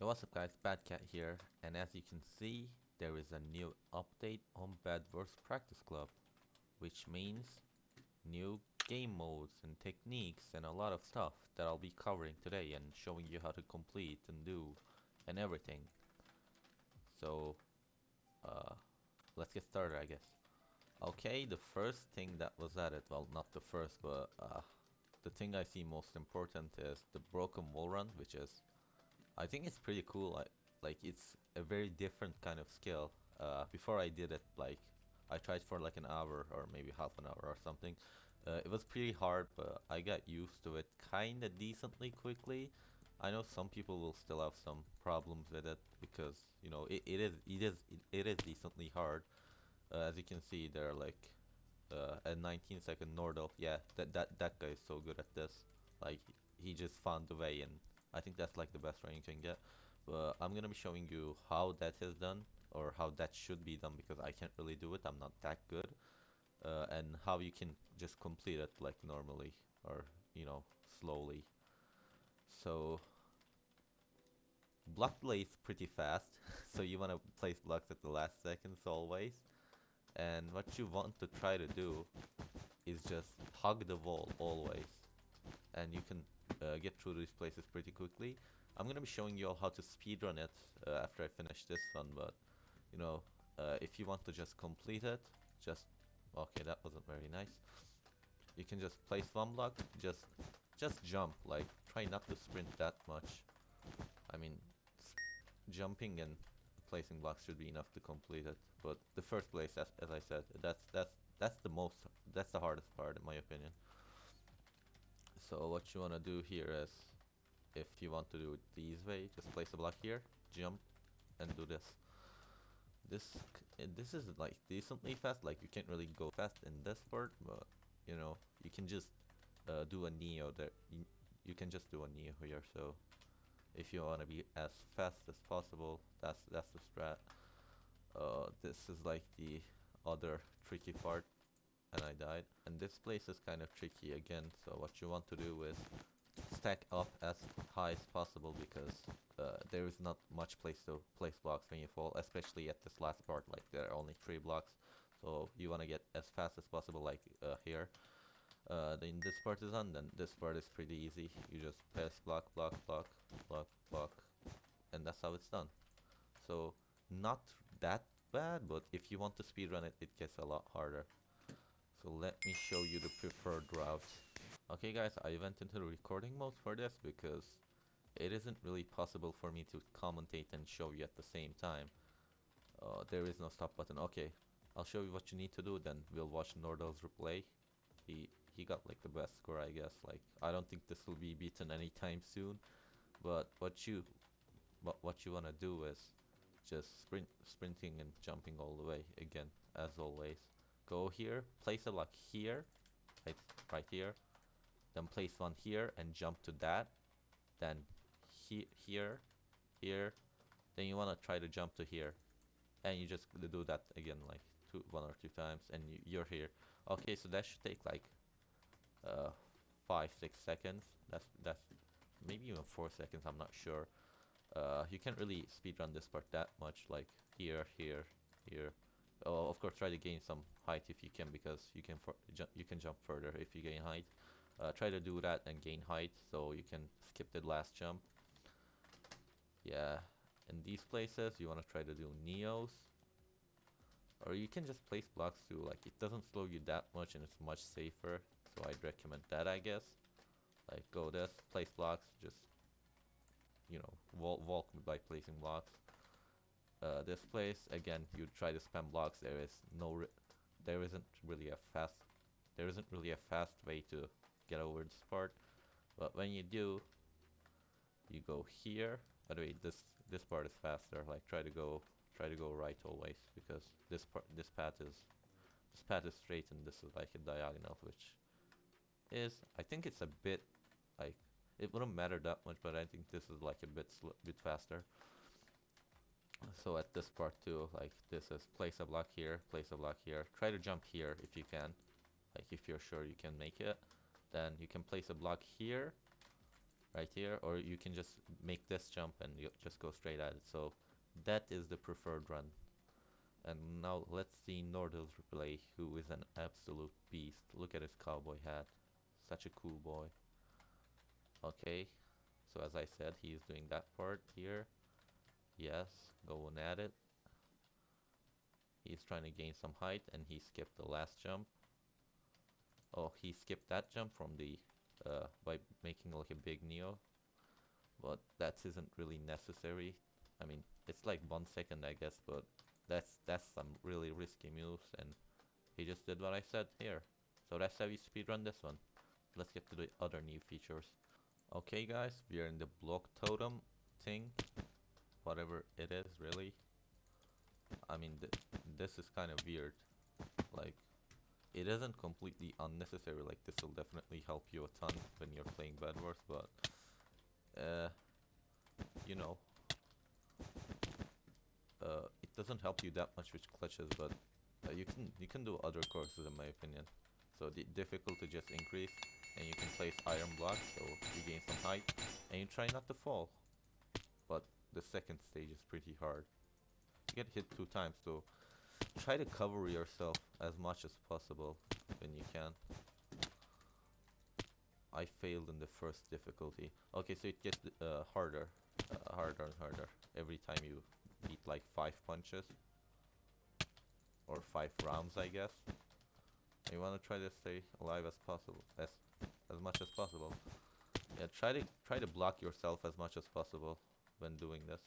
Hey, what's up guys, baddcat here, and as you can see, there is a new update on Bedwars Practice Club, which means new game modes and techniques and a lot of stuff that I'll be covering today and showing you how to complete and do and everything. So, uh, let's get started, I guess. Okay, the first thing that was added, well, not the first, but the thing I see most important is the broken wall run, which is I think it's pretty cool. Like it's a very different kind of skill. Before I did it, like I tried for like an hour or maybe half an hour or something. It was pretty hard, but I got used to it kinda decently quickly. I know some people will still have some problems with it because you know it is decently hard. As you can see, there are like a 19-second Nordle. Yeah, that guy is so good at this. Like he just found the way, and I think that's like the best rank you can get. But I'm gonna be showing you how that is done or how that should be done because I can't really do it. I'm not that good. And how you can just complete it like normally or slowly. So block plays pretty fast, so you wanna place blocks at the last seconds always. And what you want to try to do is just hug the wall always, and you can get through these places pretty quickly. I'm gonna be showing you all how to speedrun it after I finish this one, but you know, if you want to just complete it, just okay, that wasn't very nice. You can just place one block, just jump, like try not to sprint that much. I mean, jumping and placing blocks should be enough to complete it. But the first place, as I said, that's that's the hardest part in my opinion. So what you wanna do here is, if you want to do it the easy way, just place a block here, jump, and do this. This is like decently fast. Like you can't really go fast in this part, but you know you can just do a neo there. You can just do a neo here. So if you want to be as fast as possible, that's the strat. This is like the other tricky part, and I died. And this place is kind of tricky again. So what you want to do is stack up as high as possible because there is not much place to place blocks when you fall, especially at this last part. Like there are only 3 blocks, so you want to get as fast as possible. Like here. Then this part is done. Then this part is pretty easy. You just press block, block, block, block, block, and that's how it's done. So not that bad, but if you want to speedrun it, it gets a lot harder. So let me show you the preferred route. Okay guys, I went into the recording mode for this because it isn't really possible for me to commentate and show you at the same time. There is no stop button. Okay, I'll show you what you need to do, then we'll watch Nordal's replay. He got like the best score, I guess. Like I don't think this will be beaten anytime soon. But what you wanna do is just sprinting and jumping all the way again, as always. Go here, place a block here, right here, then place one here and jump to that, then here, here, then you wanna try to jump to here, and you just do that again like one or two times, and you're here. Okay, so that should take like 5-6 seconds. That's maybe even 4 seconds. I'm not sure. You can't really speedrun this part that much. Like here, here, here. Oh, of course, try to gain some height if you can, because you can jump further if you gain height. Try to do that and gain height so you can skip the last jump. Yeah, in these places you want to try to do neos, or you can just place blocks too. Like it doesn't slow you that much and it's much safer, so I'd recommend that, I guess. Like go this, place blocks, just walk by placing blocks. This place again, you try to spam blocks. There isn't really a fast way to get over this part, but when you do, you go here. By the way, this part is faster. Like try to go right always, because this path is straight and this is like a diagonal, which is, I think it's a bit like, it wouldn't matter that much, but I think this is like a bit faster. So at this part too, like this is place a block here, place a block here. Try to jump here if you can. Like if you're sure you can make it, then you can place a block here, right here, or you can just make this jump and you just go straight at it. So that is the preferred run. And now let's see Nordell's replay, who is an absolute beast. Look at his cowboy hat. Such a cool boy. Okay, so as I said, he is doing that part here. Yes, going at it. He's trying to gain some height and he skipped the last jump. Oh, he skipped that jump from the by making like a big neo. But that isn't really necessary. I mean, it's like 1 second, I guess, but that's some really risky moves, and he just did what I said here. So that's how you speedrun this one. Let's get to the other new features. Okay guys, we are in the block totem thing, whatever it is really. I mean, this is kind of weird. Like, it isn't completely unnecessary, like this will definitely help you a ton when you're playing Bedwars, but you know, it doesn't help you that much with clutches, but you can do other courses in my opinion. So the difficulty just increase, and you can place iron blocks, so you gain some height, and you try not to fall. But the second stage is pretty hard. You get hit 2 times, so try to cover yourself as much as possible when you can. I failed in the first difficulty. Okay, so it gets harder, harder and harder every time you beat like 5 punches. Or 5 rounds, I guess. You want to try to stay alive as possible, as much as possible. Yeah, try to block yourself as much as possible when doing this.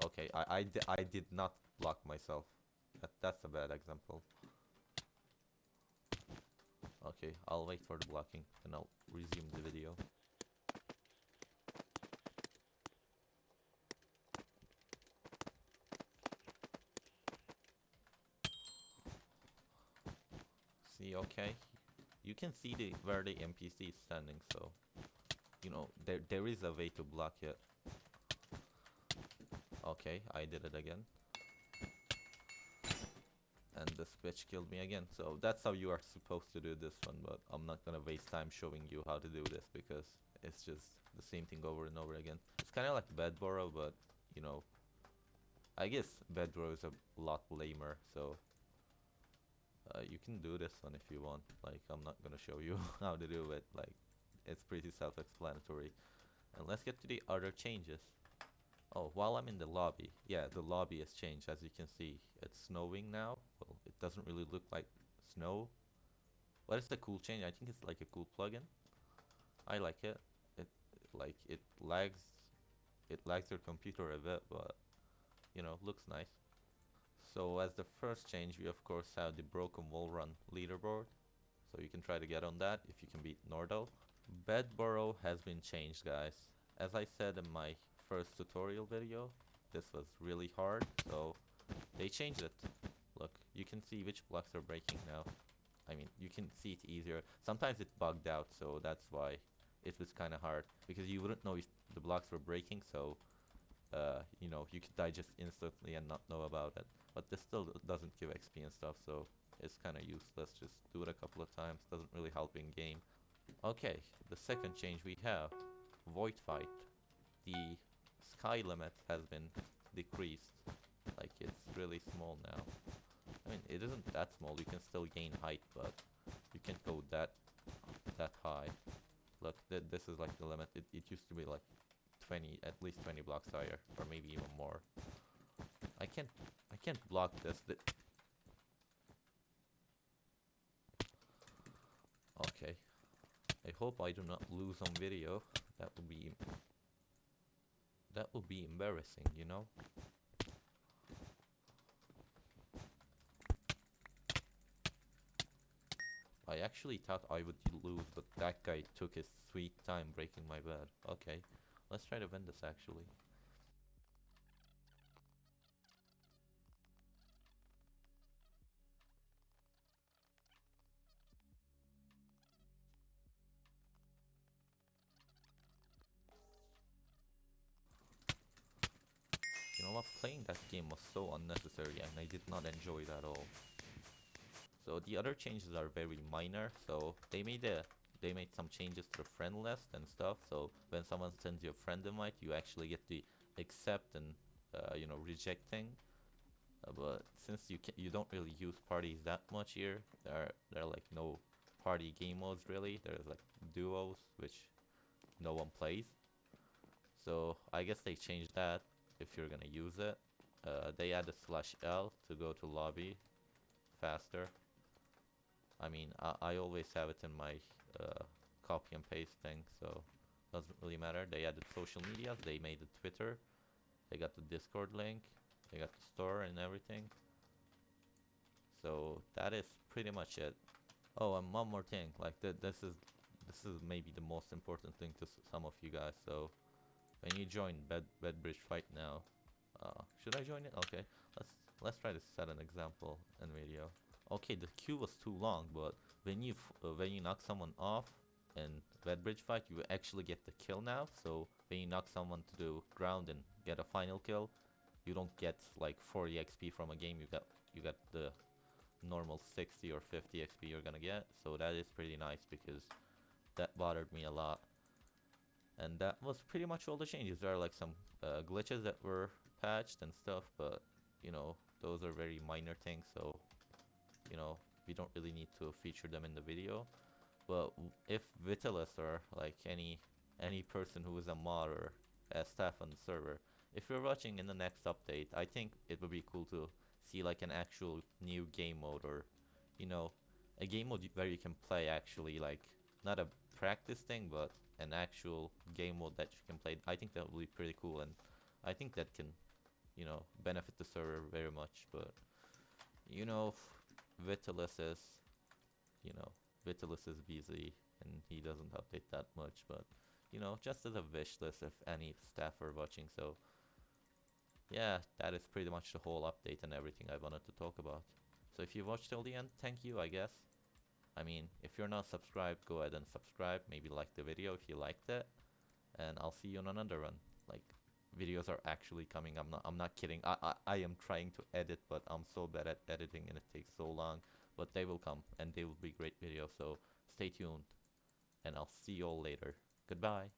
Okay, I did not block myself. That's a bad example. Okay, I'll wait for the blocking and I'll resume the video. See, okay, you can see where the NPC is standing, so you know there is a way to block it. Okay, I did it again. And this bitch killed me again. So that's how you are supposed to do this one, but I'm not gonna waste time showing you how to do this because it's just the same thing over and over again. It's kind of like Bedwars, but you know, I guess Bedwars is a lot lamer, so you can do this one if you want. Like, I'm not gonna show you how to do it, like, it's pretty self-explanatory. And let's get to the other changes. Oh, while I'm in the lobby, yeah, the lobby has changed. As you can see, it's snowing now. Well, it doesn't really look like snow. What is the cool change? I think it's like a cool plugin. I like it. It lags your computer a bit, but you know, looks nice. So as the first change, we of course have the broken wall run leaderboard. So you can try to get on that if you can beat Nordell. Bedborough has been changed, guys. As I said in my first tutorial video, this was really hard, so they changed it. Look, you can see which blocks are breaking now. I mean, you can see it easier. Sometimes it bugged out, so that's why it was kind of hard, because you wouldn't know if the blocks were breaking, so you know, you could die just instantly and not know about it. But this still doesn't give XP and stuff, so it's kind of useless. Just do it a couple of times, doesn't really help in game. Okay, the second change we have, Void Fight. The sky limit has been decreased. Like, it's really small now. I mean, it isn't that small, you can still gain height, but you can't go that high. Look, this is like the limit. It used to be like 20, at least 20 blocks higher, or maybe even more. I can't block this. Okay. I hope I do not lose on video. That would be embarrassing, you know? I actually thought I would lose, but that guy took his sweet time breaking my bed. Okay, let's try to win this actually. You know what, playing that game was so unnecessary and I did not enjoy it at all. So the other changes are very minor. So they made a they made some changes to the friend list and stuff. So when someone sends you a friend invite, you actually get the accept and rejecting. But since you don't really use parties that much here, there are like no party game modes really. There's like duos, which no one plays. So I guess they changed that if you're gonna use it. They added /L to go to lobby faster. I mean, I always have it in my copy and paste thing, so doesn't really matter. They added social media. They made the Twitter. They got the Discord link. They got the store and everything. So that is pretty much it. Oh, and one more thing. Like this is maybe the most important thing to some of you guys. So when you join Bedbridge right now, should I join it? Okay, let's try to set an example in video. Okay, the queue was too long, but when you knock someone off in Bedbridge fight, you actually get the kill now. So when you knock someone to the ground and get a final kill, you don't get like 40 XP from a game. You got the normal 60 or 50 XP you're gonna get. So that is pretty nice because that bothered me a lot. And that was pretty much all the changes. There are like some glitches that were patched and stuff, but those are very minor things. So we don't really need to feature them in the video. But if Vitalis or like any person who is a mod or a staff on the server, if you're watching in the next update, I think it would be cool to see like an actual new game mode, or a game mode where you can play actually, like not a practice thing, but an actual game mode that you can play. I think that would be pretty cool, and I think that can benefit the server very much. But Vitalis is Vitalis is busy and he doesn't update that much, but just as a wish list if any staff are watching. So yeah, that is pretty much the whole update and everything I wanted to talk about. So if you watched till the end, thank you, I guess. I mean, if you're not subscribed, go ahead and subscribe. Maybe like the video if you liked it, and I'll see you on another one. Like, videos are actually coming. I'm not kidding. I am trying to edit, but I'm so bad at editing and it takes so long. But they will come, and they will be great videos. So stay tuned, and I'll see you all later. Goodbye.